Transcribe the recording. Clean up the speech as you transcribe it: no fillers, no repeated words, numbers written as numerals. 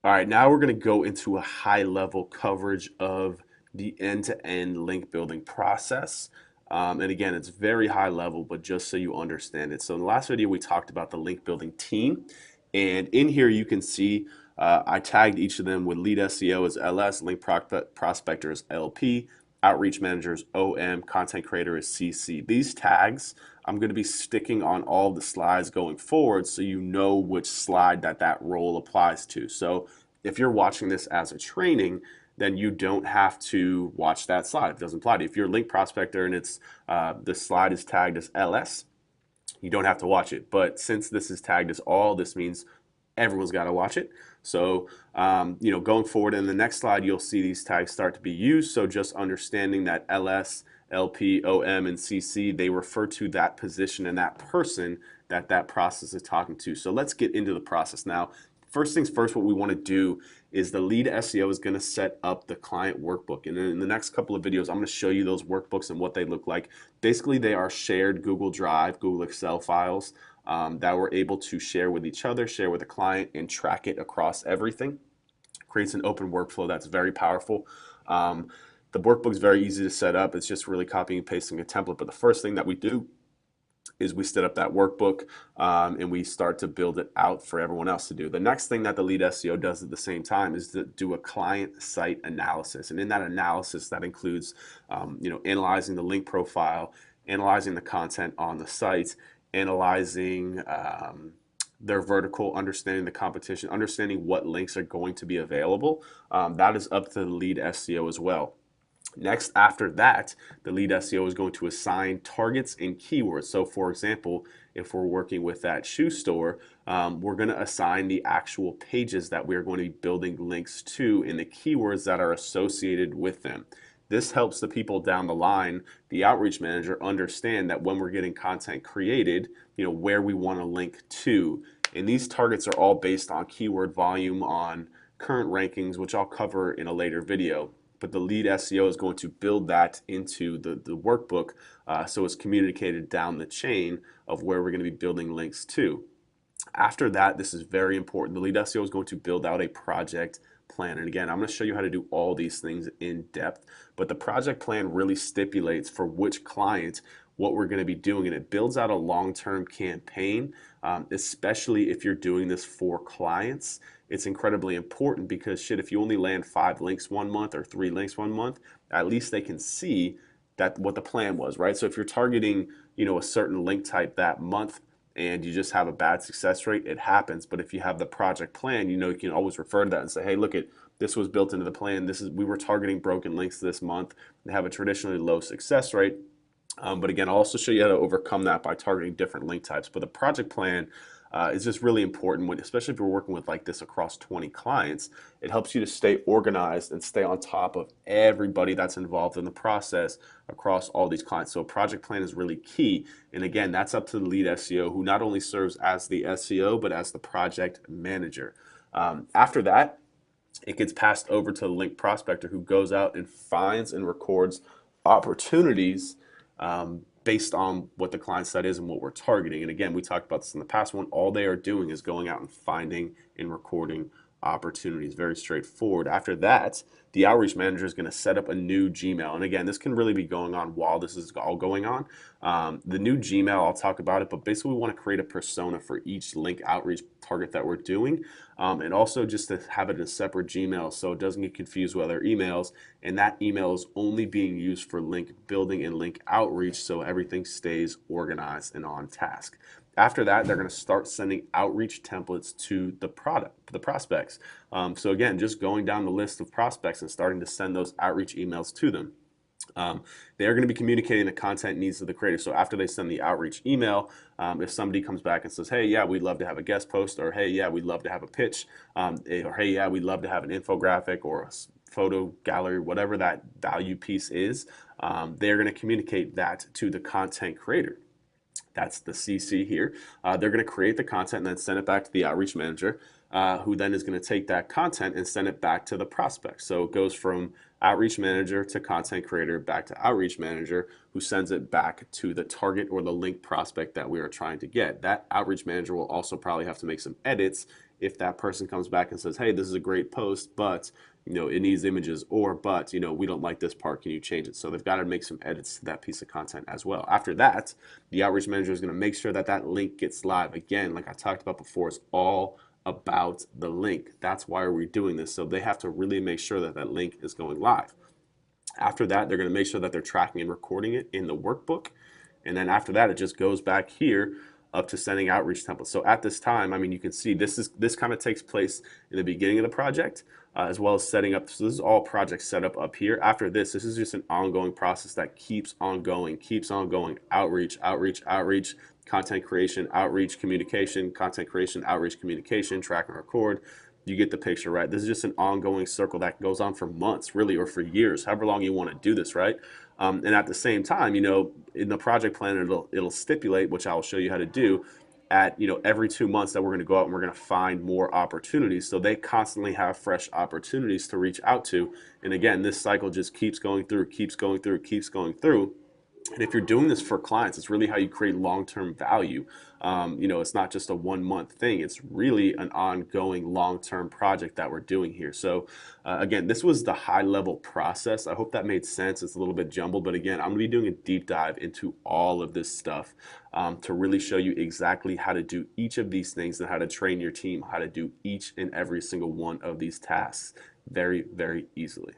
All right, now we're going to go into a high level coverage of the end-to-end link building process. And again, it's very high level, but just so you understand it. So in the last video, we talked about the link building team. And in here, you can see I tagged each of them with lead SEO as LS, link prospector as LP, outreach manager as OM, content creator as CC. These tags I'm going to be sticking on all the slides going forward so you know which slide that role applies to. So if you're watching this as a training, then you don't have to watch that slide. It doesn't apply to you. If you're a link prospector and it's the slide is tagged as LS, you don't have to watch it. But since this is tagged as all, this means everyone's got to watch it. So, going forward in the next slide, you'll see these tags start to be used. So just understanding that LS, LP, OM, and CC, they refer to that position and that person that process is talking to. So let's get into the process now. First things first, what we want to do is the lead SEO is going to set up the client workbook. And then in the next couple of videos, I'm going to show you those workbooks and what they look like. Basically, they are shared Google Drive, Google Excel files that we're able to share with each other, share with the client, and track it across everything. Creates an open workflow that's very powerful. The workbook is very easy to set up. It's just really copying and pasting a template. But the first thing that we do is we set up that workbook and we start to build it out for everyone else to do. The next thing that the lead SEO does at the same time is to do a client site analysis. And in that analysis, that includes analyzing the link profile, analyzing the content on the site, analyzing their vertical, understanding the competition, understanding what links are going to be available. That is up to the lead SEO as well. Next, after that, the lead SEO is going to assign targets and keywords. So for example, if we're working with that shoe store, we're going to assign the actual pages that we're going to be building links to and the keywords that are associated with them. This helps the people down the line, the outreach manager, understand that when we're getting content created, where we want to link to. And these targets are all based on keyword volume, on current rankings, which I'll cover in a later video. But the lead SEO is going to build that into the workbook so it's communicated down the chain of where we're going to be building links to. After that, this is very important. The lead SEO is going to build out a project plan. And again, I'm going to show you how to do all these things in depth, but the project plan really stipulates for which client what we're going to be doing, and it builds out a long-term campaign, especially if you're doing this for clients. It's incredibly important because shit, if you only land 5 links one month or 3 links one month, at least they can see that what the plan was, right? So if you're targeting, a certain link type that month, and you just have a bad success rate, it happens. But if you have the project plan, you can always refer to that and say, hey, look, this was built into the plan. We were targeting broken links this month. They have a traditionally low success rate. But again, I'll also show you how to overcome that by targeting different link types. But the project plan is just really important, especially if you're working with like this across 20 clients. It helps you to stay organized and stay on top of everybody that's involved in the process across all these clients. So a project plan is really key. And again, that's up to the lead SEO, who not only serves as the SEO, but as the project manager. After that, it gets passed over to the link prospector, who goes out and finds and records opportunities based on what the client set is and what we're targeting. And again, we talked about this in the past one. All they are doing is going out and finding and recording opportunities. Very straightforward. After that, the outreach manager is going to set up a new Gmail. And again, this can really be going on while this is all going on. The new Gmail, I'll talk about it, but basically we want to create a persona for each link outreach target that we're doing. And also just to have it in a separate Gmail so it doesn't get confused with other emails. And that email is only being used for link building and link outreach so everything stays organized and on task. After that, they're going to start sending outreach templates to the prospects. So again, just going down the list of prospects and starting to send those outreach emails to them. They're going to be communicating the content needs of the creator. So after they send the outreach email, if somebody comes back and says, hey, yeah, we'd love to have a guest post, or hey, yeah, we'd love to have a pitch, or hey, yeah, we'd love to have an infographic or a photo gallery, whatever that value piece is, they're going to communicate that to the content creator. That's the CC here. They're going to create the content and then send it back to the outreach manager, who then is going to take that content and send it back to the prospect. So it goes from outreach manager to content creator back to outreach manager, who sends it back to the target or the link prospect that we are trying to get. That outreach manager will also probably have to make some edits if that person comes back and says, hey, this is a great post, but it needs images, or but we don't like this part, can you change it? So they've got to make some edits to that piece of content as well. After that, the outreach manager is going to make sure that that link gets live. Again, like I talked about before, it's all about the link. That's why we're doing this. So they have to really make sure that that link is going live. After that, they're going to make sure that they're tracking and recording it in the workbook. And then after that, it just goes back here up to sending outreach templates. So at this time, I mean, you can see this kind of takes place in the beginning of the project, as well as setting up. So this is all project setup up here. After this is just an ongoing process that keeps on going. Outreach, outreach, outreach, content creation, outreach, communication, content creation, outreach, communication, track and record. You get the picture, right? This is just an ongoing circle that goes on for months, really, or for years, however long you want to do this, right? And at the same time, in the project plan, it'll stipulate, which I'll show you how to do, at every 2 months that we're going to go out and we're going to find more opportunities. So they constantly have fresh opportunities to reach out to. And again, this cycle just keeps going through, keeps going through, keeps going through. And if you're doing this for clients, it's really how you create long-term value. It's not just a 1 month thing. It's really an ongoing long-term project that we're doing here. So again, this was the high-level process. I hope that made sense. It's a little bit jumbled, but again, I'm going to be doing a deep dive into all of this stuff to really show you exactly how to do each of these things and how to train your team, how to do each and every single one of these tasks very, very easily.